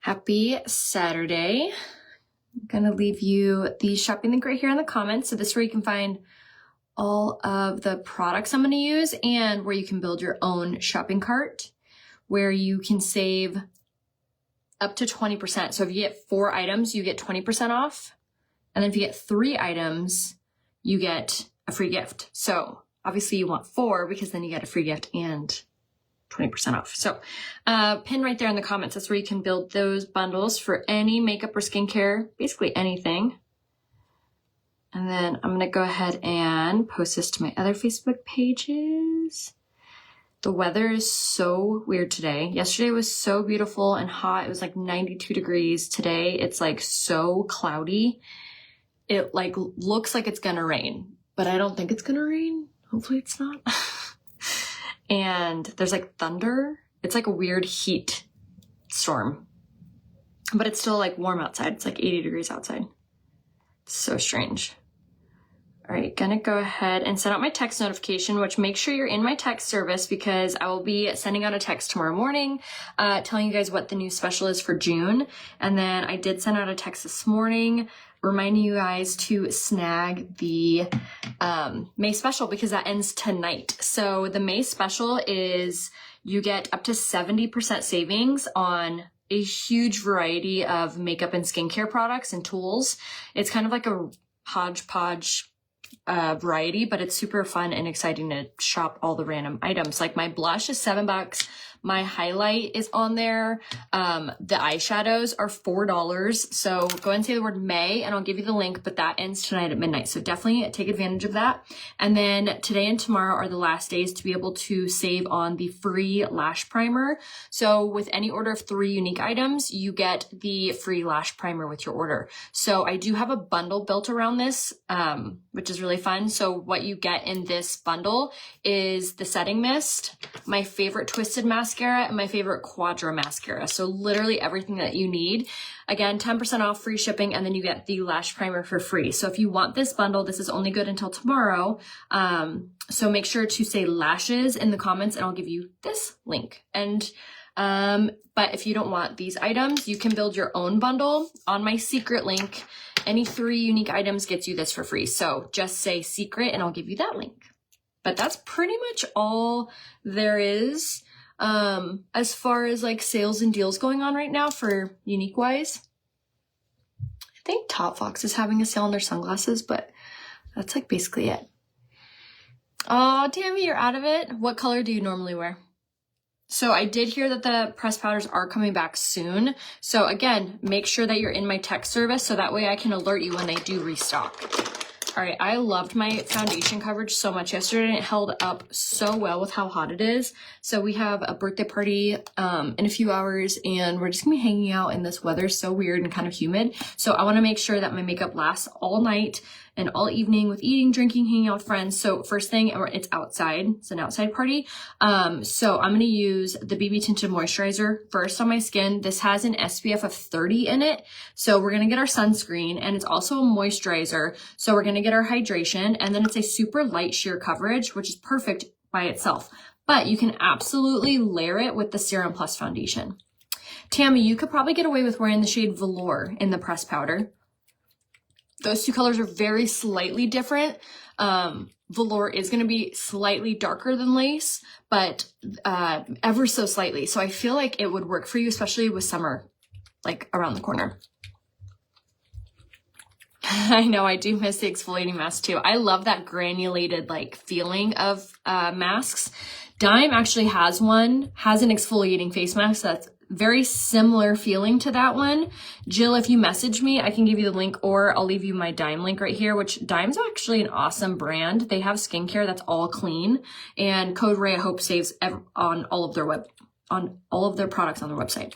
Happy Saturday. I'm gonna leave you the shopping link right here in the comments. So this is where you can find all of the products I'm gonna use and where you can build your own shopping cart, where you can save up to 20%. So if you get 4 items, you get 20% off. And then if you get 3 items, you get a free gift. So obviously you want 4 because then you get a free gift and 20% off. So pin right there in the comments. That's where you can build those bundles for any makeup or skincare, basically anything. And then I'm going to go ahead and post this to my other Facebook pages. The weather is so weird today. Yesterday was so beautiful and hot. It was like 92 degrees. Today it's like so cloudy. It like looks like it's going to rain, but I don't think it's going to rain. Hopefully it's not. And there's like thunder. It's like a weird heat storm, but it's still like warm outside. It's like 80 degrees outside. It's so strange. All right, gonna go ahead and send out my text notification, which make sure you're in my text service because I will be sending out a text tomorrow morning telling you guys what the new special is for June. And then I did send out a text this morning reminding you guys to snag the May special because that ends tonight. So the May special is you get up to 70% savings on a huge variety of makeup and skincare products and tools. It's kind of like a hodgepodge variety, but it's super fun and exciting to shop all the random items. Like my blush is $7. My highlight is on there. The eyeshadows are $4. So go ahead and say the word May and I'll give you the link, but that ends tonight at midnight. So definitely take advantage of that. And then today and tomorrow are the last days to be able to save on the free lash primer. So with any order of 3 unique items, you get the free lash primer with your order. So I do have a bundle built around this, which is really fun. So what you get in this bundle is the setting mist, my favorite twisted mascara, and my favorite Quadra mascara. So literally everything that you need. Again, 10% off, free shipping, and then you get the lash primer for free. So if you want this bundle, this is only good until tomorrow. So make sure to say lashes in the comments and I'll give you this link. And but if you don't want these items, you can build your own bundle on my secret link. Any 3 unique items gets you this for free. So just say secret and I'll give you that link. But that's pretty much all there is. As far as like sales and deals going on right now for Unique Wise, I think Top Fox is having a sale on their sunglasses, but that's like basically it. Oh, Tammy, you're out of it. What color do you normally wear? So I did hear that the pressed powders are coming back soon. So again, make sure that you're in my text service so that way I can alert you when they do restock. All right, I loved my foundation coverage so much yesterday and it held up so well with how hot it is. So we have a birthday party in a few hours and we're just gonna be hanging out in this weather, so weird and kind of humid. So I wanna make sure that my makeup lasts all night and all evening with eating, drinking, hanging out with friends. So first thing, it's outside. It's an outside party. So I'm going to use the BB Tinted Moisturizer first on my skin. This has an SPF of 30 in it. So we're going to get our sunscreen and it's also a moisturizer. So we're going to get our hydration and then it's a super light sheer coverage, which is perfect by itself. But you can absolutely layer it with the Serum Plus foundation. Tammy, you could probably get away with wearing the shade Velour in the pressed powder. Those 2 colors are very slightly different. Velour is going to be slightly darker than lace, but ever so slightly. So I feel like it would work for you, especially with summer, like around the corner. I know, I do miss the exfoliating mask too. I love that granulated like feeling of masks. Dime actually has an exfoliating face mask that's very similar feeling to that one. Jill, if you message me, I can give you the link or I'll leave you my Dime link right here, which Dime's actually an awesome brand. They have skincare that's all clean and code RayaHope saves on all of their products on their website.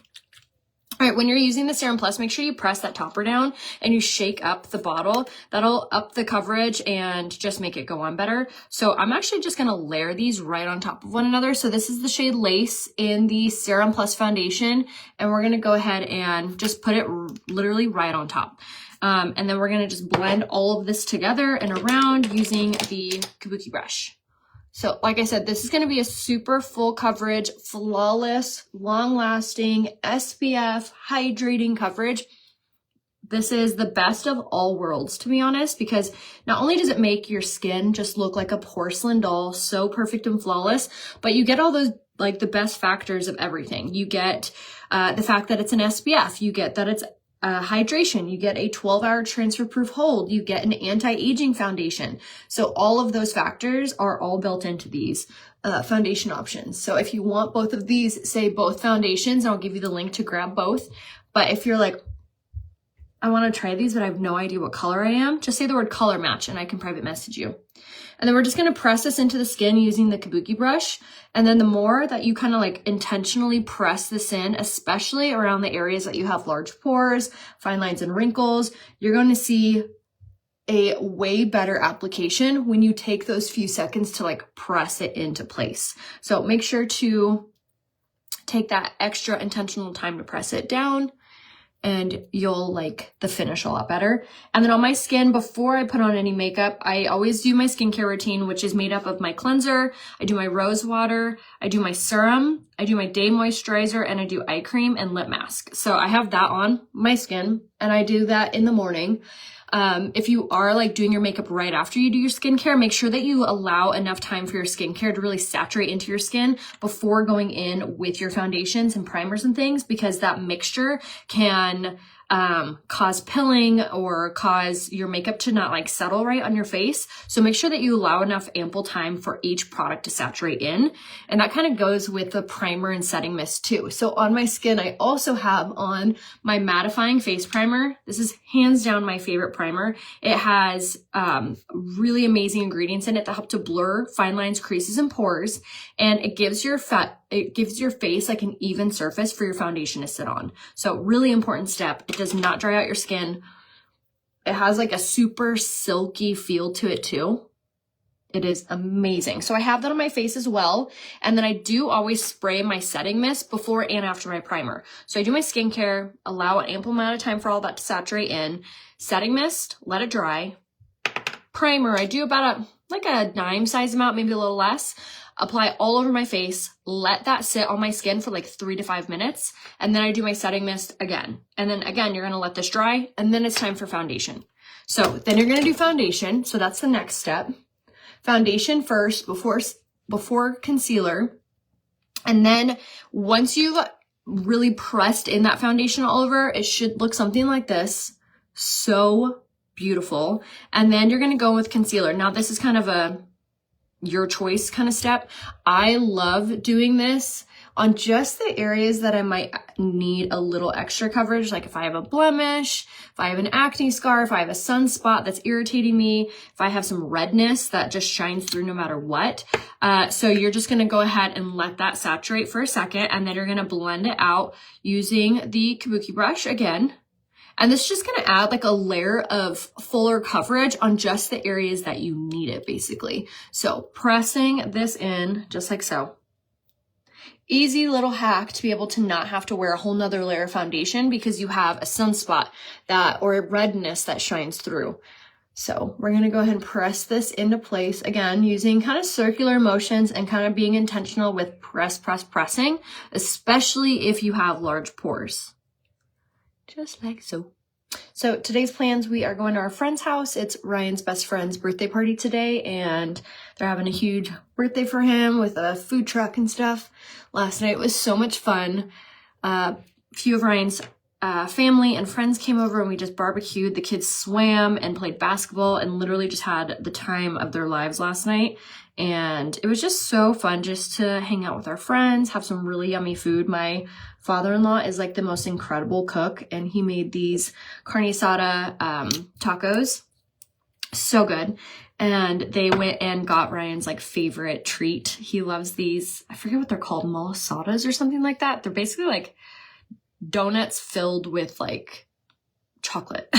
All right, when you're using the Serum Plus, make sure you press that topper down and you shake up the bottle. That'll up the coverage and just make it go on better. So I'm actually just gonna layer these right on top of one another. So this is the shade Lace in the Serum Plus foundation, and we're gonna go ahead and just put it literally right on top. And then we're gonna just blend all of this together and around using the Kabuki brush. So like I said, this is going to be a super full coverage, flawless, long-lasting, SPF, hydrating coverage. This is the best of all worlds, to be honest, because not only does it make your skin just look like a porcelain doll, so perfect and flawless, but you get all those, like, the best factors of everything. You get the fact that it's an SPF. You get that it's hydration. You get a 12-hour transfer-proof hold. You get an anti-aging foundation. So all of those factors are all built into these foundation options. So if you want both of these, say both foundations, I'll give you the link to grab both. But if you're like, I want to try these, but I have no idea what color I am, just say the word color match and I can private message you. And then we're just going to press this into the skin using the kabuki brush. And then the more that you kind of like intentionally press this in, especially around the areas that you have large pores, fine lines and wrinkles, you're going to see a way better application when you take those few seconds to like press it into place. So make sure to take that extra intentional time to press it down, and you'll like the finish a lot better. And then on my skin, before I put on any makeup, I always do my skincare routine, which is made up of my cleanser, I do my rose water, I do my serum, I do my day moisturizer, and I do eye cream and lip mask. So I have that on my skin, and I do that in the morning. If you are like doing your makeup right after you do your skincare, make sure that you allow enough time for your skincare to really saturate into your skin before going in with your foundations and primers and things, because that mixture can cause pilling or cause your makeup to not like settle right on your face. So make sure that you allow enough ample time for each product to saturate in. And that kind of goes with the primer and setting mist too. So on my skin, I also have on my mattifying face primer. This is hands down my favorite primer. It has really amazing ingredients in it that help to blur fine lines, creases, and pores. And it gives your face like an even surface for your foundation to sit on. So really important step. It does not dry out your skin. It has like a super silky feel to it too. It is amazing. So I have that on my face as well. And then I do always spray my setting mist before and after my primer. So I do my skincare, allow an ample amount of time for all that to saturate in. Setting mist, let it dry. Primer, I do about a dime size amount, maybe a little less. Apply all over my face, let that sit on my skin for like 3 to 5 minutes, and then I do my setting mist again. And then again, you're gonna let this dry, and then it's time for foundation. So then you're gonna do foundation, so that's the next step. Foundation first, before concealer, and then once you've really pressed in that foundation all over, it should look something like this. So beautiful. And then you're gonna go with concealer. Now this is kind of a your choice kind of step. I love doing this on just the areas that I might need a little extra coverage. Like if I have a blemish, if I have an acne scar, if I have a sunspot that's irritating me, if I have some redness that just shines through no matter what. So you're just going to go ahead and let that saturate for a second, and then you're going to blend it out using the kabuki brush again. And this is just gonna add like a layer of fuller coverage on just the areas that you need it, basically. So pressing this in just like so. Easy little hack to be able to not have to wear a whole nother layer of foundation because you have a sunspot or a redness that shines through. So we're gonna go ahead and press this into place, again, using kind of circular motions and kind of being intentional with pressing, especially if you have large pores. Just like so. So today's plans, we are going to our friend's house. It's Ryan's best friend's birthday party today, and they're having a huge birthday for him with a food truck and stuff. Last night was so much fun. A few of Ryan's family and friends came over and we just barbecued. The kids swam and played basketball and literally just had the time of their lives last night. And it was just so fun just to hang out with our friends, have some really yummy food. My father-in-law is like the most incredible cook, and he made these carne asada tacos. So good. And they went and got Ryan's like favorite treat. He loves these, I forget what they're called, malasadas or something like that. They're basically like donuts filled with like chocolate.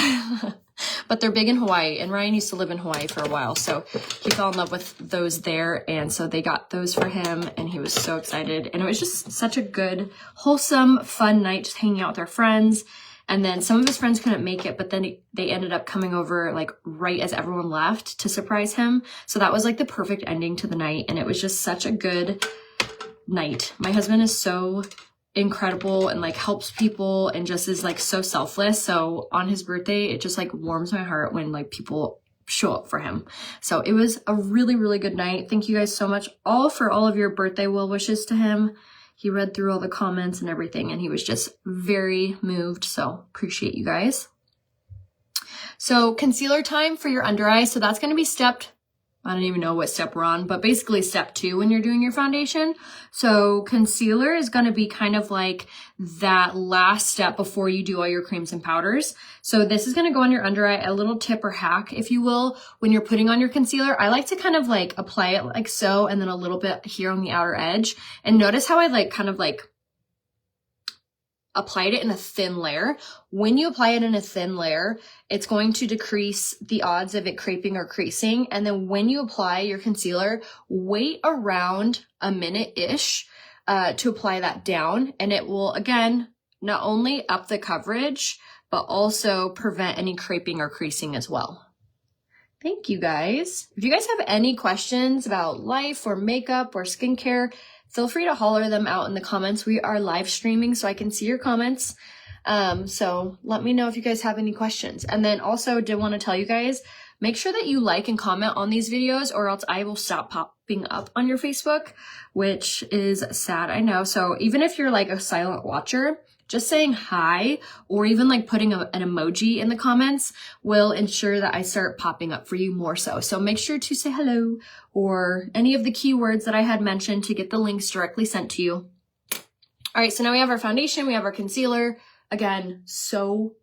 But they're big in Hawaii, and Ryan used to live in Hawaii for a while, so he fell in love with those there, and so they got those for him, and he was so excited. And it was just such a good, wholesome, fun night, just hanging out with our friends. And then some of his friends couldn't make it, but then they ended up coming over like right as everyone left to surprise him. So that was like the perfect ending to the night. And it was just such a good night. My husband is so incredible and like helps people and just is like so selfless. So on his birthday, it just like warms my heart when like people show up for him. So it was a really, really good night. Thank you guys so much all for all of your birthday well wishes to him. He read through all the comments and everything, and he was just very moved. So appreciate you guys. So concealer time for your under eye. So that's going to be I don't even know what step we're on, but basically step 2 when you're doing your foundation. So concealer is going to be kind of like that last step before you do all your creams and powders. So this is going to go on your under eye, a little tip or hack, if you will, when you're putting on your concealer. I like to kind of like apply it like so, and then a little bit here on the outer edge. And notice how I like kind of like applied it in a thin layer. When you apply it in a thin layer, it's going to decrease the odds of it creping or creasing. And then when you apply your concealer, wait around a minute-ish to apply that down. And it will, again, not only up the coverage, but also prevent any creping or creasing as well. Thank you guys. If you guys have any questions about life or makeup or skincare, feel free to holler them out in the comments. We are live streaming, so I can see your comments. So let me know if you guys have any questions. And then also did want to tell you guys, make sure that you like and comment on these videos, or else I will stop popping up on your Facebook, which is sad, I know. So even if you're like a silent watcher, just saying hi or even like putting an emoji in the comments will ensure that I start popping up for you more so. So make sure to say hello or any of the keywords that I had mentioned to get the links directly sent to you. All right, so now we have our foundation, we have our concealer. Again, so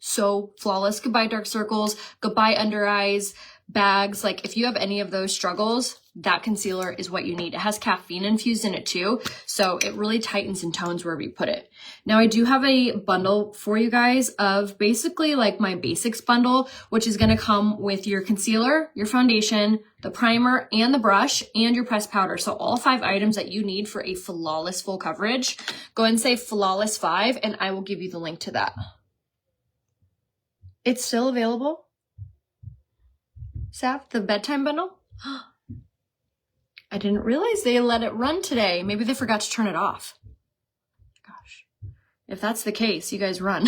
flawless. Goodbye dark circles, goodbye under eyes, bags. Like if you have any of those struggles, that concealer is what you need. It has caffeine infused in it too, so it really tightens and tones wherever you put it. Now I do have a bundle for you guys of basically like my basics bundle, which is going to come with your concealer, your foundation, the primer, and the brush, and your pressed powder. So all 5 items that you need for a flawless full coverage. Go ahead and say flawless 5, and I will give you the link to that. It's still available? Saf, the bedtime bundle? I didn't realize they let it run today. Maybe they forgot to turn it off. Gosh, if that's the case, you guys run.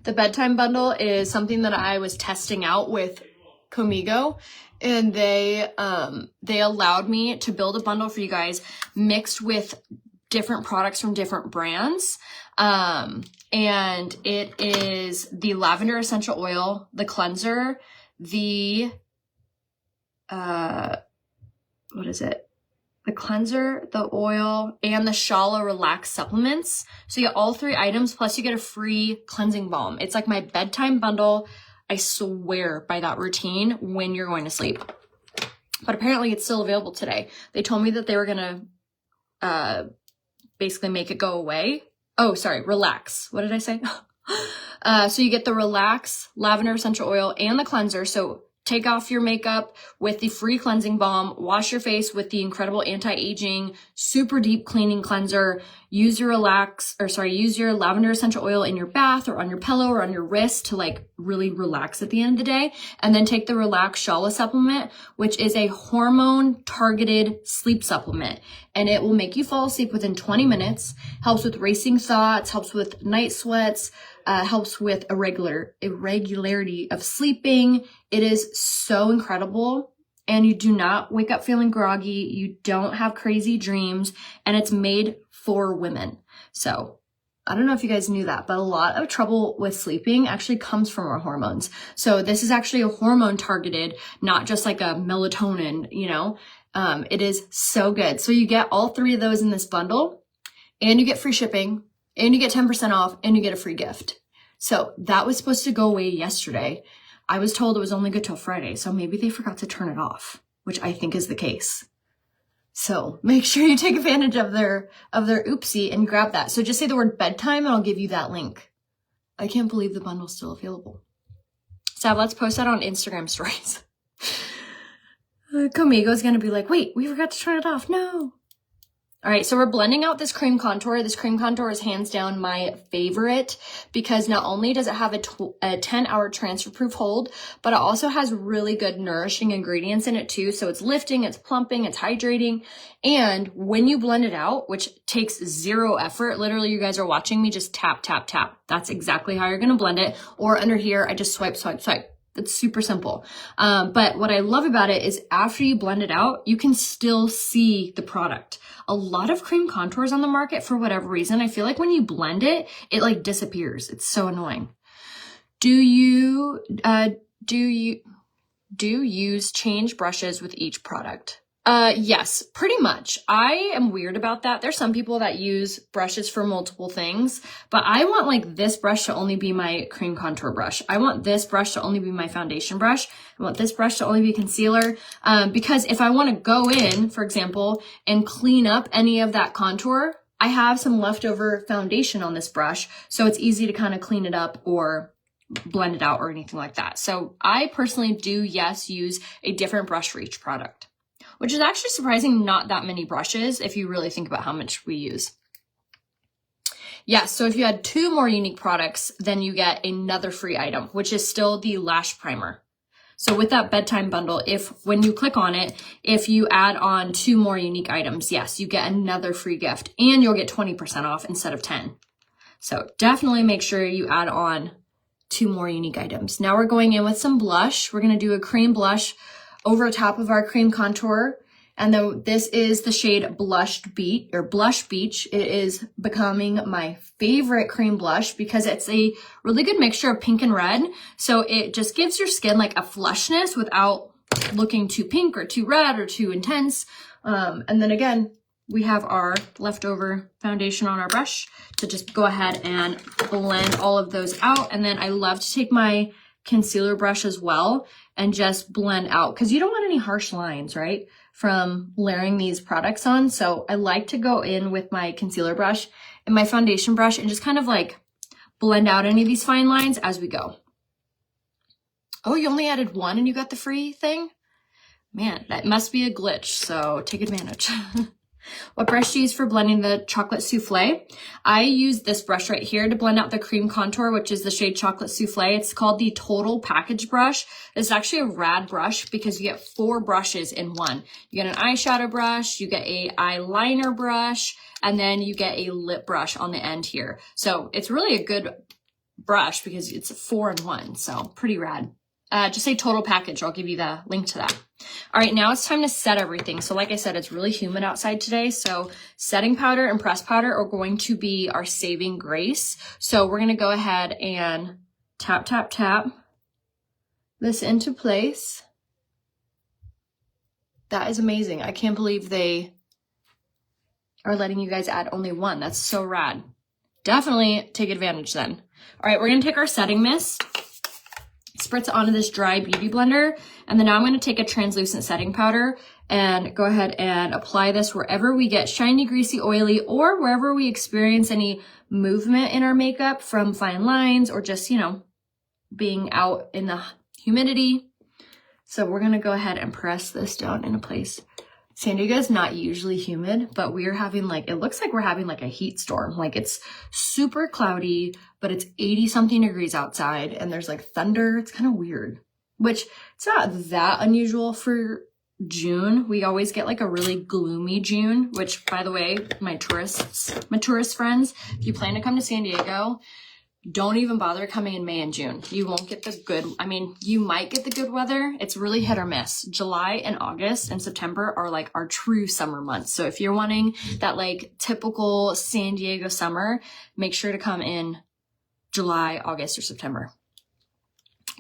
The bedtime bundle is something that I was testing out with Comigo, and they allowed me to build a bundle for you guys mixed with different products from different brands. And it is the lavender essential oil, the cleanser, the what is it? The cleanser, the oil, and the Shala Relax supplements. So you get all 3 items, plus you get a free cleansing balm. It's like my bedtime bundle. I swear by that routine when you're going to sleep. But apparently it's still available today. They told me that they were going to basically make it go away. Oh, sorry, relax. What did I say? So you get the Relax, lavender essential oil, and the cleanser. So take off your makeup with the free cleansing balm, wash your face with the incredible anti-aging, super deep cleaning cleanser, use your lavender essential oil in your bath or on your pillow or on your wrist to like really relax at the end of the day. And then take the Relax Shala supplement, which is a hormone targeted sleep supplement. And it will make you fall asleep within 20 minutes, helps with racing thoughts, helps with night sweats, helps with irregularity of sleeping. It is so incredible, and you do not wake up feeling groggy. You don't have crazy dreams, and it's made for women. So I don't know if you guys knew that, but a lot of trouble with sleeping actually comes from our hormones. So this is actually a hormone targeted, not just like a melatonin, you know. It is so good. So you get all 3 of those in this bundle, and you get free shipping, and you get 10% off, and you get a free gift. So that was supposed to go away yesterday. I was told it was only good till Friday, so maybe they forgot to turn it off, which I think is the case. So make sure you take advantage of their oopsie and grab that. So just say the word bedtime and I'll give you that link. I can't believe the bundle's still available. So let's post that on Instagram stories. Comigo's gonna be like, wait, we forgot to turn it off. No. All right, so we're blending out this cream contour. This cream contour is hands down my favorite because not only does it have a 10-hour transfer-proof hold, but it also has really good nourishing ingredients in it too. So it's lifting, it's plumping, it's hydrating. And when you blend it out, which takes zero effort, literally you guys are watching me just tap, tap, tap. That's exactly how you're gonna blend it. Or under here, I just swipe, swipe, swipe. It's super simple. But what I love about it is after you blend it out, you can still see the product. A lot of cream contours on the market, for whatever reason, I feel like when you blend it, it like disappears. It's so annoying. Do you use change brushes with each product? Yes, pretty much. I am weird about that. There's some people that use brushes for multiple things, but I want like this brush to only be my cream contour brush. I want this brush to only be my foundation brush. I want this brush to only be concealer. Because if I want to go in, for example, and clean up any of that contour, I have some leftover foundation on this brush, so it's easy to kind of clean it up or blend it out or anything like that. So I personally do, yes, use a different brush for each product, which is actually surprising, not that many brushes if you really think about how much we use. Yes, so if you had 2 more unique products, then you get another free item, which is still the lash primer. So with that bedtime bundle, when you click on it, if you add on 2 more unique items, yes, you get another free gift and you'll get 20% off instead of 10. So definitely make sure you add on 2 more unique items. Now we're going in with some blush. We're going to do a cream blush over top of our cream contour. And then this is the shade Blush Beach. It is becoming my favorite cream blush because it's a really good mixture of pink and red. So it just gives your skin like a flushness without looking too pink or too red or too intense. And then again, we have our leftover foundation on our brush to just go ahead and blend all of those out. And then I love to take my concealer brush as well and just blend out because you don't want any harsh lines, right, from layering these products on. So I like to go in with my concealer brush and my foundation brush and just kind of like blend out any of these fine lines as we go. Oh, you only added 1 and you got the free thing? Man, that must be a glitch, so take advantage. What brush do you use for blending the chocolate souffle? I use this brush right here to blend out the cream contour, which is the shade Chocolate Souffle. It's called the Total Package brush. It's actually a rad brush because you get 4 brushes in one. You get an eyeshadow brush, you get a eyeliner brush, and then you get a lip brush on the end here. So it's really a good brush because it's 4 in 1. So pretty rad. Just say Total Package. I'll give you the link to that. All right, now it's time to set everything. So like I said, it's really humid outside today. So setting powder and pressed powder are going to be our saving grace. So we're going to go ahead and tap, tap, tap this into place. That is amazing. I can't believe they are letting you guys add only 1. That's so rad. Definitely take advantage then. All right, we're going to take our setting mist, spritz it onto this dry beauty blender, and then now I'm going to take a translucent setting powder and go ahead and apply this wherever we get shiny, greasy, oily, or wherever we experience any movement in our makeup from fine lines or just, you know, being out in the humidity. So we're going to go ahead and press this down into place. San Diego is not usually humid, but we're having like, it looks like we're having like a heat storm. Like it's super cloudy, but it's 80 something degrees outside and there's like thunder. It's kind of weird, which it's not that unusual for June. We always get like a really gloomy June, which by the way, my tourist friends, if you plan to come to San Diego, don't even bother coming in May and June. You won't get the good, I mean, you might get the good weather. It's really hit or miss. July and August and September are like our true summer months. So if you're wanting that like typical San Diego summer, make sure to come in July, August, or September.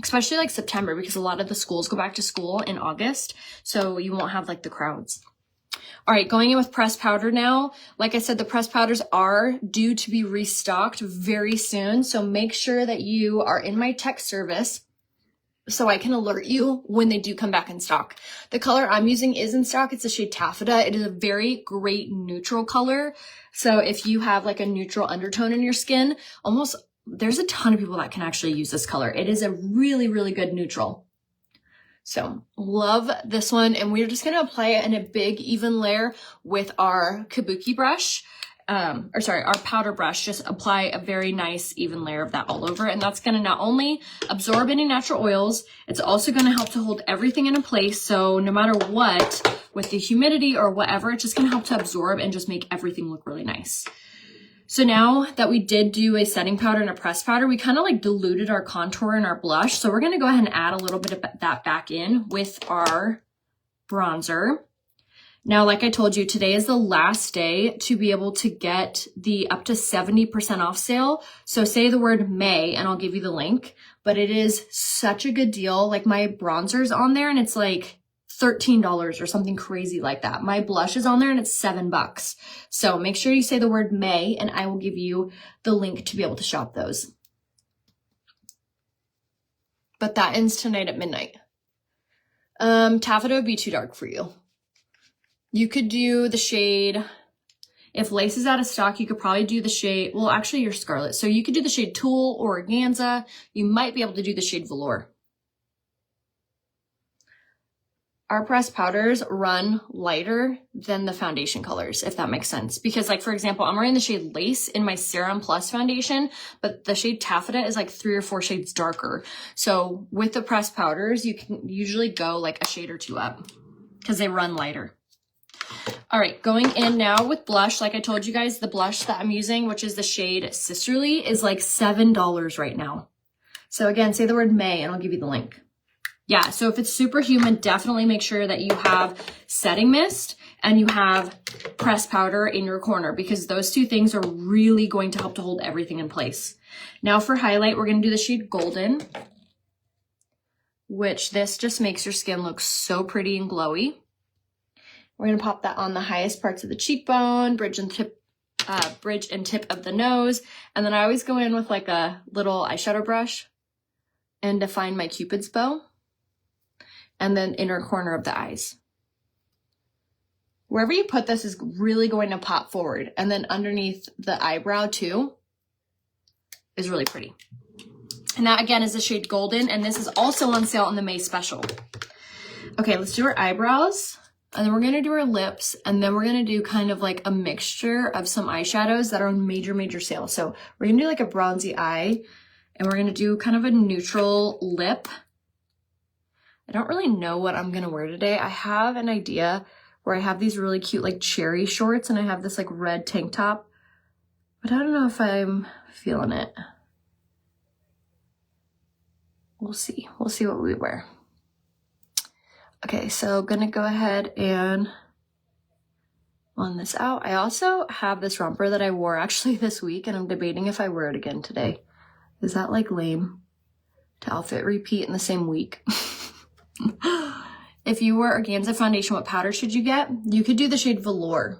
Especially like September because a lot of the schools go back to school in August. So you won't have like the crowds. All right, going in with pressed powder now. Like I said, the pressed powders are due to be restocked very soon. So make sure that you are in my text service so I can alert you when they do come back in stock. The color I'm using is in stock. It's the shade Taffeta. It is a very great neutral color. So if you have like a neutral undertone in your skin, there's a ton of people that can actually use this color. It is a really, really good neutral. So love this one. And we're just going to apply it in a big even layer with our kabuki brush. Our powder brush. Just apply a very nice even layer of that all over. And that's going to not only absorb any natural oils, it's also going to help to hold everything in place. So no matter what, with the humidity or whatever, it's just going to help to absorb and just make everything look really nice. So now that we did do a setting powder and a pressed powder, we kind of like diluted our contour and our blush. So we're going to go ahead and add a little bit of that back in with our bronzer. Now, like I told you, today is the last day to be able to get the up to 70% off sale. So say the word May and I'll give you the link, but it is such a good deal. Like my bronzer's on there and it's like $13 or something crazy like that. My blush is on there and it's $7. So make sure you say the word May and I will give you the link to be able to shop those. But that ends tonight at midnight. Taffeta would be too dark for you. You could do the shade, if lace is out of stock, you could probably do the shade, well, actually you're scarlet. So you could do the shade Tulle or Organza. You might be able to do the shade Velour. Our pressed powders run lighter than the foundation colors, if that makes sense. Because like, for example, I'm wearing the shade Lace in my Serum Plus foundation, but the shade Taffeta is like 3 or 4 shades darker. So with the pressed powders, you can usually go like a shade or 2 up because they run lighter. All right, going in now with blush. Like I told you guys, the blush that I'm using, which is the shade Sisterly, is like $7 right now. So again, say the word May and I'll give you the link. Yeah, so if it's super humid, definitely make sure that you have setting mist and you have pressed powder in your corner because those two things are really going to help to hold everything in place. Now for highlight, we're going to do the shade Golden, which this just makes your skin look so pretty and glowy. We're going to pop that on the highest parts of the cheekbone, bridge and tip of the nose. And then I always go in with like a little eyeshadow brush and define my Cupid's bow. And then inner corner of the eyes. Wherever you put this is really going to pop forward. And then underneath the eyebrow too is really pretty. And that again is the shade Golden. And this is also on sale on the May special. Okay, let's do our eyebrows. And then we're going to do our lips. And then we're going to do kind of like a mixture of some eyeshadows that are on major sale. So we're going to do like a bronzy eye. And we're going to do kind of a neutral lip. I don't really know what I'm going to wear today. I have an idea where I have these really cute like cherry shorts and I have this like red tank top, but I don't know if I'm feeling it. We'll see. We'll see what we wear. Okay, so gonna go ahead and blend this out. I also have this romper that I wore actually this week and I'm debating if I wear it again today. Is that like lame to outfit repeat in the same week? If you were organza foundation, what powder should you get? You could do the shade Velour.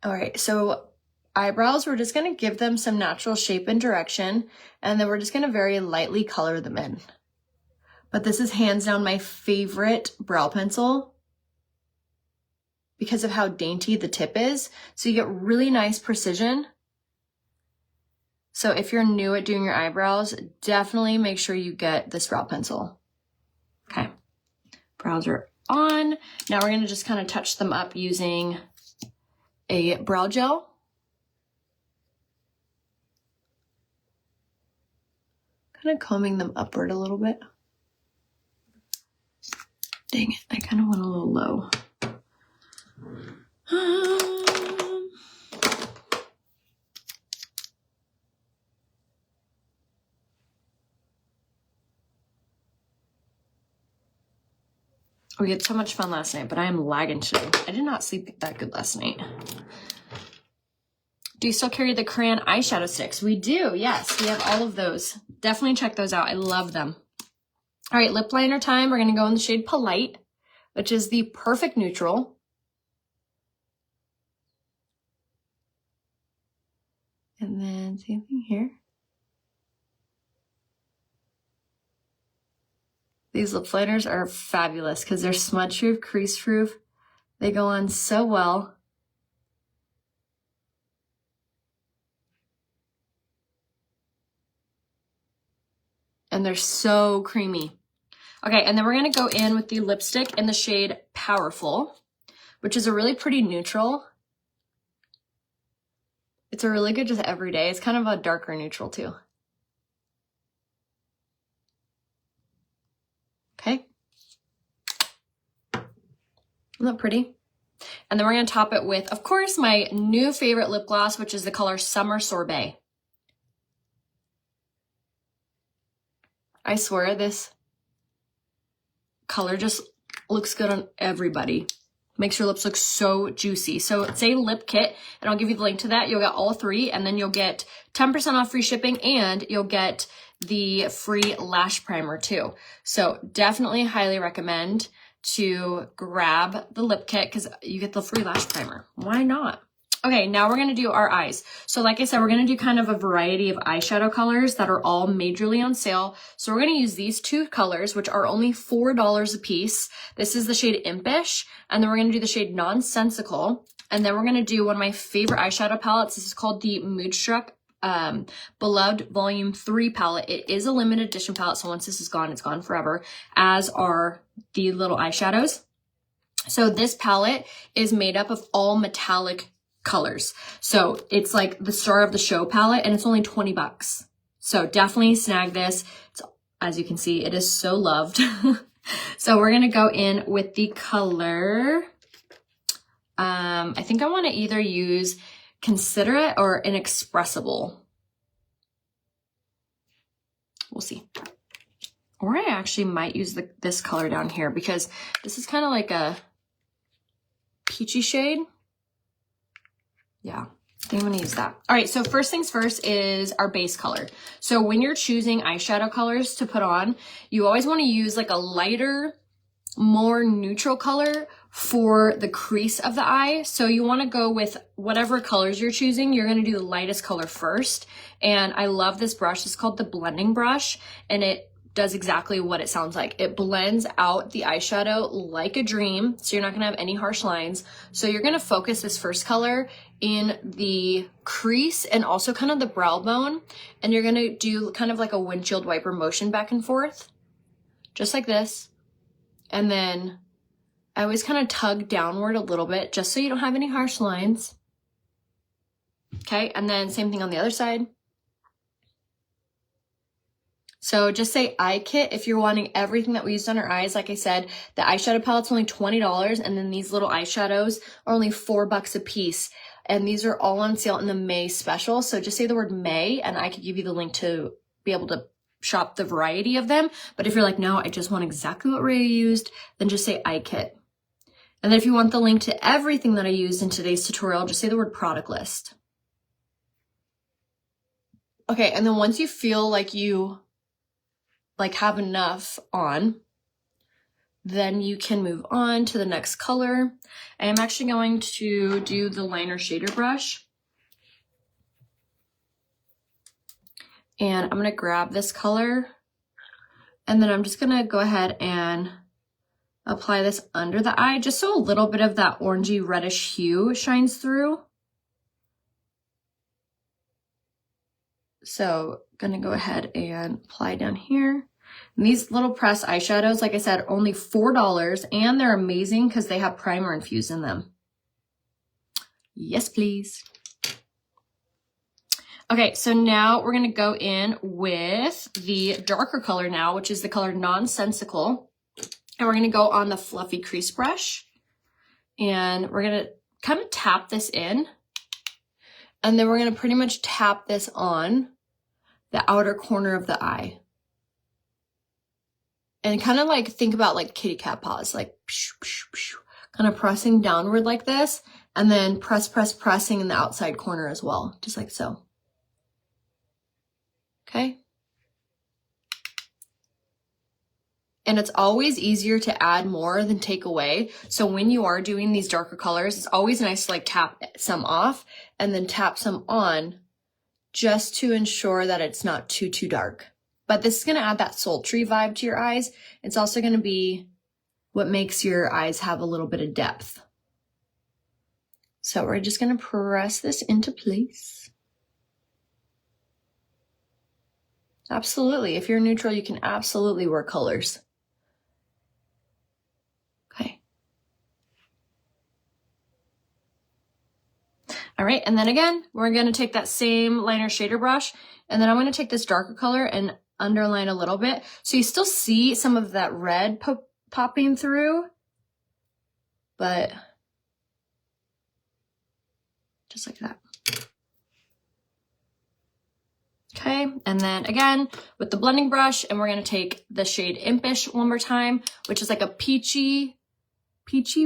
All right, so eyebrows, we're just going to give them some natural shape and direction, and then we're just going to very lightly color them in. But this is hands down my favorite brow pencil because of how dainty the tip is. So you get really nice precision. So if you're new at doing your eyebrows, definitely make sure you get this brow pencil. Okay, brows are on. Now we're gonna just kind of touch them up using a brow gel. Kind of combing them upward a little bit. Dang it, I kind of went a little low. We had so much fun last night, but I am lagging today. I did not sleep that good last night. Do you still carry the crayon eyeshadow sticks? We do, yes. We have all of those. Definitely check those out. I love them. All right, lip liner time. We're going to go in the shade Polite, which is the perfect neutral. And then same thing here. These lip liners are fabulous because they're smudge proof, crease proof. They go on so well. And they're so creamy. Okay, and then we're gonna go in with the lipstick in the shade Powerful, which is a really pretty neutral. It's a really good just everyday. It's kind of a darker neutral too. Okay. Isn't that pretty? And then we're gonna top it with, of course, my new favorite lip gloss, which is the color Summer Sorbet. I swear this color just looks good on everybody. Makes your lips look so juicy. So it's a lip kit, and I'll give you the link to that. You'll get all three, and then you'll get 10% off free shipping, and you'll get the free lash primer too. So definitely highly recommend to grab the lip kit because you get the free lash primer. Why not? Okay, now we're gonna do our eyes. So like I said, we're gonna do kind of a variety of eyeshadow colors that are all majorly on sale. So we're gonna use these two colors, which are only $4 a piece. This is the shade Impish, and then we're gonna do the shade Nonsensical. And then we're gonna do one of my favorite eyeshadow palettes. This is called the Moodstruck Beloved Volume 3 palette. It is a limited edition palette, so once this is gone, it's gone forever, as are the little eyeshadows. So this palette is made up of all metallic colors. So it's like the star of the show palette, and it's only 20 bucks. So definitely snag this. It's, as you can see, it is so loved. So we're gonna go in with the color. I think I wanna either use Considerate or Inexpressible. We'll see. Or I actually might use this color down here because this is kind of like a peachy shade. Yeah, I think I'm gonna use that. All right, so first things first is our base color. So when you're choosing eyeshadow colors to put on, you always wanna use like a lighter, more neutral color for the crease of the eye. So you wanna go with whatever colors you're choosing, you're gonna do the lightest color first. And I love this brush, it's called the blending brush, and it does exactly what it sounds like. It blends out the eyeshadow like a dream, so you're not gonna have any harsh lines. So you're gonna focus this first color in the crease and also kind of the brow bone, and you're gonna do kind of like a windshield wiper motion back and forth, just like this. And then I always kind of tug downward a little bit just so you don't have any harsh lines. Okay, and then same thing on the other side. So just say eye kit if you're wanting everything that we used on our eyes. Like I said, the eyeshadow palette's only $20, and then these little eyeshadows are only $4 a piece. And these are all on sale in the May special. So just say the word May, and I could give you the link to be able to shop the variety of them. But if you're like, no, I just want exactly what Raya used, then just say eye kit. And then if you want the link to everything that I used in today's tutorial, just say the word product list. Okay, and then once you feel like you have enough on, then you can move on to the next color. I am actually going to do the liner shader brush. And I'm gonna grab this color, and then I'm just gonna go ahead and apply this under the eye, just so a little bit of that orangey reddish hue shines through. So gonna go ahead and apply down here. And these little pressed eyeshadows, like I said, only $4, and they're amazing because they have primer infused in them. Yes, please. Okay, so now we're gonna go in with the darker color now, which is the color Nonsensical. And we're gonna go on the fluffy crease brush, and we're gonna kind of tap this in, and then we're gonna pretty much tap this on the outer corner of the eye. And kind of like think about like kitty cat paws, like kind of pressing downward like this, and then pressing in the outside corner as well, just like so. Okay. And it's always easier to add more than take away. So when you are doing these darker colors, it's always nice to like tap some off and then tap some on, just to ensure that it's not too dark. But this is gonna add that sultry vibe to your eyes. It's also gonna be what makes your eyes have a little bit of depth. So we're just gonna press this into place. Absolutely. If you're neutral, you can absolutely wear colors. Okay. All right, and then again, we're gonna take that same liner shader brush, and then I'm gonna take this darker color and underline a little bit. So you still see some of that red popping through, but just like that. Okay, and then again, with the blending brush, and we're gonna take the shade Impish one more time, which is like a peachy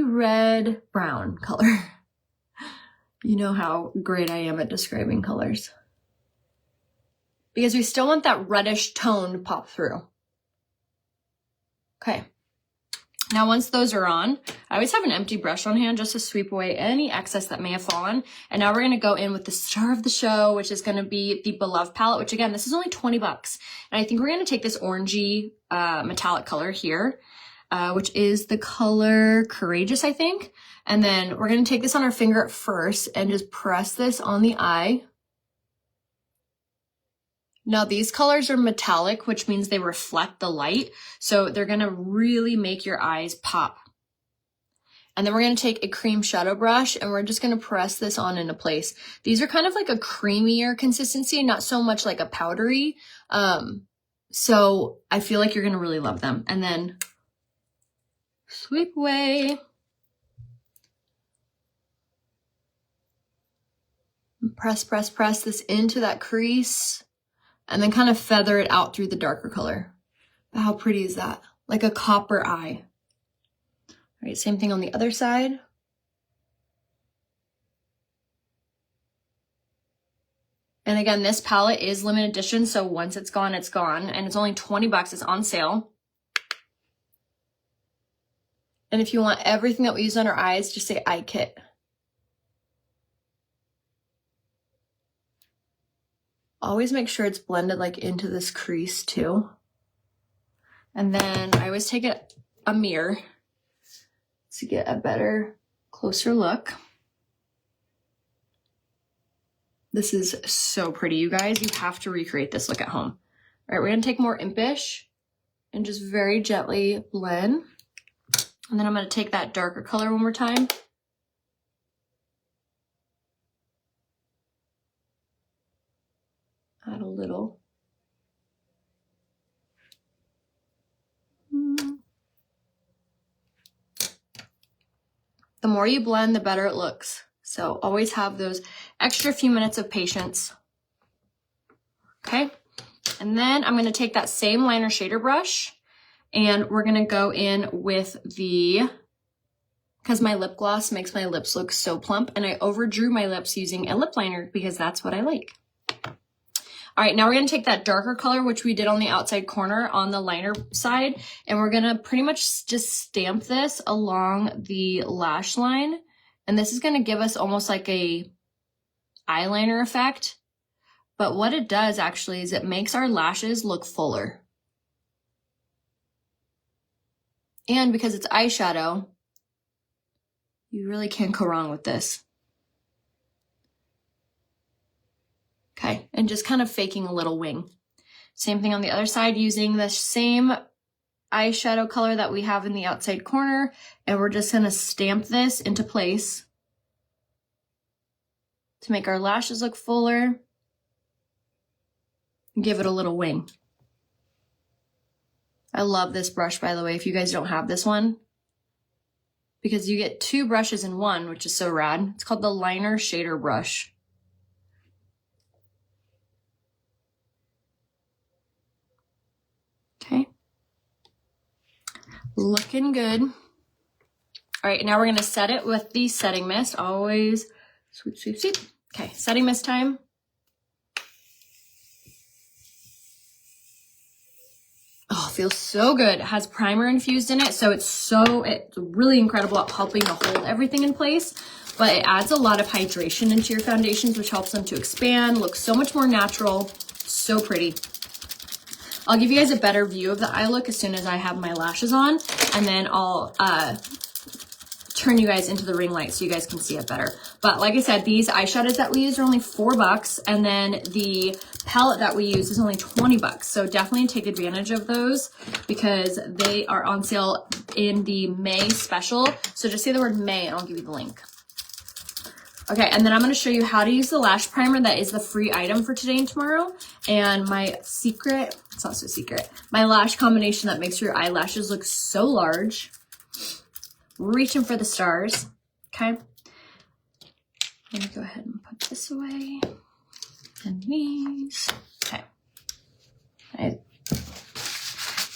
red brown color. You know how great I am at describing colors. Because we still want that reddish tone to pop through. Okay. Now once those are on, I always have an empty brush on hand just to sweep away any excess that may have fallen. And now we're gonna go in with the star of the show, which is gonna be the Beloved palette, which again, this is only 20 bucks. And I think we're gonna take this orangey metallic color here, which is the color Courageous, I think. And then we're gonna take this on our finger at first and just press this on the eye. Now these colors are metallic, which means they reflect the light. So they're gonna really make your eyes pop. And then we're gonna take a cream shadow brush and we're just gonna press this on into place. These are kind of like a creamier consistency, not so much like a powdery. So I feel like you're gonna really love them. And then sweep away. Press this into that crease. And then kind of feather it out through the darker color. But how pretty is that? Like a copper eye. All right, same thing on the other side. And again, this palette is limited edition, so once it's gone, it's gone. And it's only 20 bucks, it's on sale. And if you want everything that we use on our eyes, just say eye kit. Always make sure it's blended like into this crease too. And then I always take a mirror to get a better, closer look. This is so pretty, you guys. You have to recreate this look at home. All right, we're gonna take more Impish and just very gently blend. And then I'm gonna take that darker color one more time. Add a little. The more you blend, the better it looks. So always have those extra few minutes of patience. Okay, and then I'm gonna take that same liner shader brush and we're gonna go in with because my lip gloss makes my lips look so plump, and I overdrew my lips using a lip liner because that's what I like. All right, now we're gonna take that darker color, which we did on the outside corner on the liner side, and we're gonna pretty much just stamp this along the lash line. And this is gonna give us almost like a eyeliner effect. But what it does actually is it makes our lashes look fuller. And because it's eyeshadow, you really can't go wrong with this. Okay, and just kind of faking a little wing. Same thing on the other side, using the same eyeshadow color that we have in the outside corner, and we're just gonna stamp this into place to make our lashes look fuller, and give it a little wing. I love this brush, by the way, if you guys don't have this one, because you get two brushes in one, which is so rad. It's called the Liner Shader Brush. Okay. Looking good. All right, now we're gonna set it with the setting mist. Always sweep, sweep, sweep. Okay, setting mist time. Oh, it feels so good. It has primer infused in it, so it's really incredible at helping to hold everything in place, but it adds a lot of hydration into your foundations, which helps them to expand, look so much more natural, so pretty. I'll give you guys a better view of the eye look as soon as I have my lashes on, and then I'll turn you guys into the ring light so you guys can see it better. But like I said, these eyeshadows that we use are only $4, and then the palette that we use is only $20. So definitely take advantage of those because they are on sale in the May special. So just say the word May and I'll give you the link. Okay, and then I'm going to show you how to use the lash primer that is the free item for today and tomorrow. And my secret, it's not so secret, my lash combination that makes your eyelashes look so large. Reaching for the stars, okay? Let me go ahead and put this away. And these, okay. Right.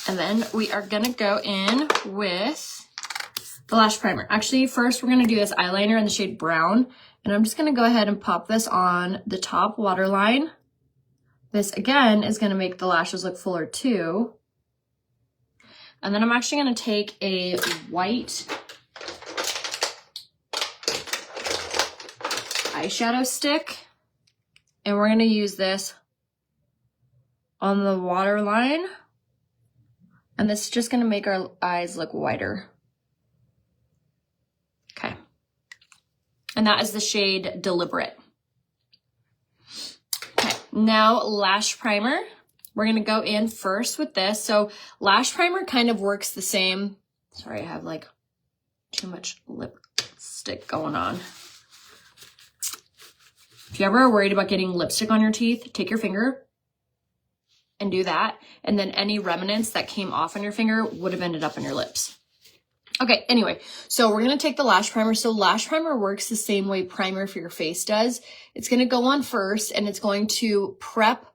And then we are going to go in with the lash primer. Actually, first we're going to do this eyeliner in the shade Brown. And I'm just going to go ahead and pop this on the top waterline. This, again, is going to make the lashes look fuller, too. And then I'm actually going to take a white eyeshadow stick. And we're going to use this on the waterline. And this is just going to make our eyes look wider. Okay. And that is the shade Deliberate. Okay, now lash primer. We're gonna go in first with this. So lash primer kind of works the same. Sorry, I have like too much lipstick going on. If you ever are worried about getting lipstick on your teeth, take your finger and do that. And then any remnants that came off on your finger would have ended up on your lips. Okay, anyway, so we're going to take the lash primer. So lash primer works the same way primer for your face does. It's going to go on first and it's going to prep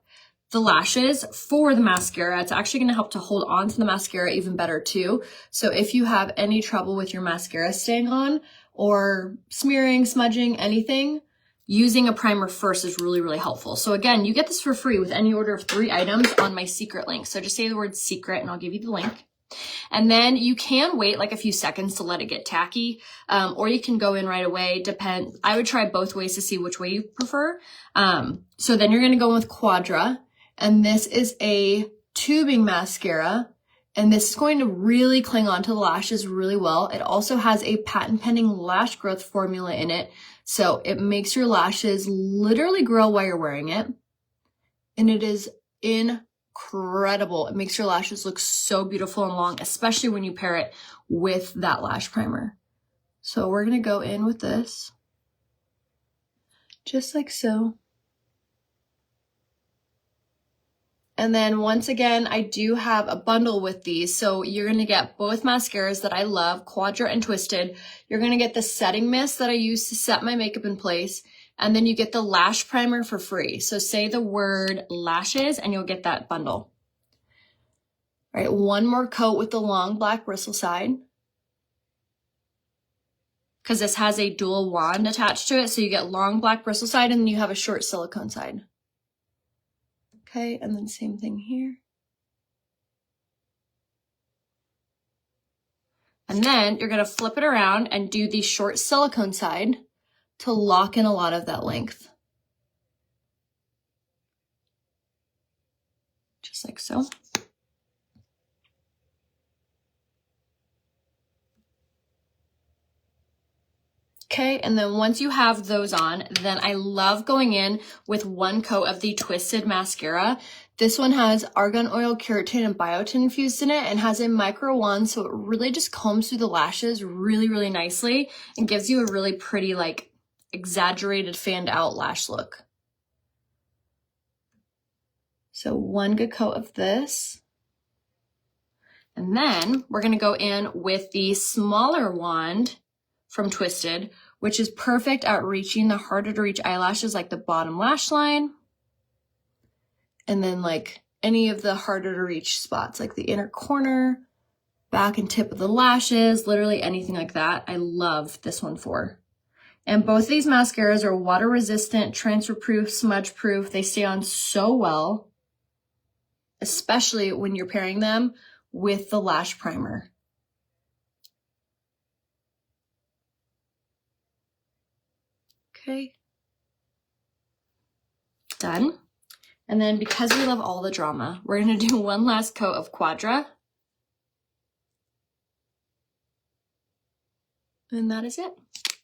the lashes for the mascara. It's actually going to help to hold on to the mascara even better too. So if you have any trouble with your mascara staying on or smearing, smudging, anything, using a primer first is really, really helpful. So again, you get this for free with any order of 3 items on my secret link. So just say the word secret and I'll give you the link. And then you can wait like a few seconds to let it get tacky, or you can go in right away. I would try both ways to see which way you prefer. So then you're going to go with Quadra, and this is a tubing mascara, and this is going to really cling onto the lashes really well. It also has a patent pending lash growth formula in it, so it makes your lashes literally grow while you're wearing it, and it is incredible. It makes your lashes look so beautiful and long, especially when you pair it with that lash primer. So we're going to go in with this, just like so. And then once again, I do have a bundle with these. So you're going to get both mascaras that I love, Quadra and Twisted. You're going to get the setting mist that I use to set my makeup in place. And then you get the lash primer for free. So say the word lashes and you'll get that bundle. All right, one more coat with the long black bristle side, because this has a dual wand attached to it. So you get long black bristle side and then you have a short silicone side. Okay, and then same thing here. And then you're going to flip it around and do the short silicone side to lock in a lot of that length. Just like so. Okay, and then once you have those on, then I love going in with one coat of the Twisted mascara. This one has argan oil, keratin, and biotin infused in it and has a micro wand, so it really just combs through the lashes really, really nicely and gives you a really pretty, like, exaggerated fanned out lash look. So one good coat of this. And then we're going to go in with the smaller wand from Twisted, which is perfect at reaching the harder to reach eyelashes like the bottom lash line. And then like any of the harder to reach spots like the inner corner, back and tip of the lashes, literally anything like that. I love this one for. And both of these mascaras are water resistant, transfer proof, smudge proof. They stay on so well, especially when you're pairing them with the lash primer. Okay, done. And then because we love all the drama, we're gonna do one last coat of Quadra. And that is it.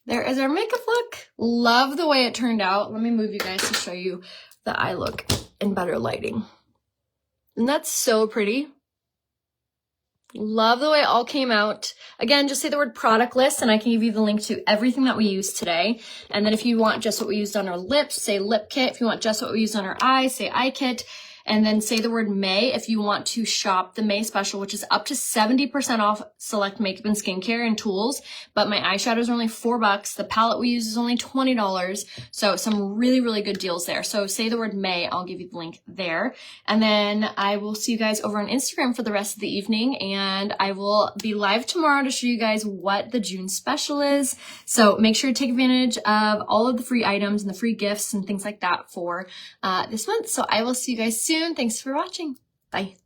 There is our makeup look. Love the way it turned out. Let me move you guys to show you the eye look in better lighting. And that's so pretty. Love the way it all came out. Again, just say the word product list and I can give you the link to everything that we used today. And then if you want just what we used on our lips, say lip kit. If you want just what we used on our eyes, say eye kit. And then say the word May if you want to shop the May special, which is up to 70% off select makeup and skincare and tools. But my eyeshadows are only $4. The palette we use is only $20. So some really, really good deals there. So say the word May, I'll give you the link there. And then I will see you guys over on Instagram for the rest of the evening. And I will be live tomorrow to show you guys what the June special is. So make sure to take advantage of all of the free items and the free gifts and things like that for this month. So I will see you guys soon. Thanks for watching. Bye.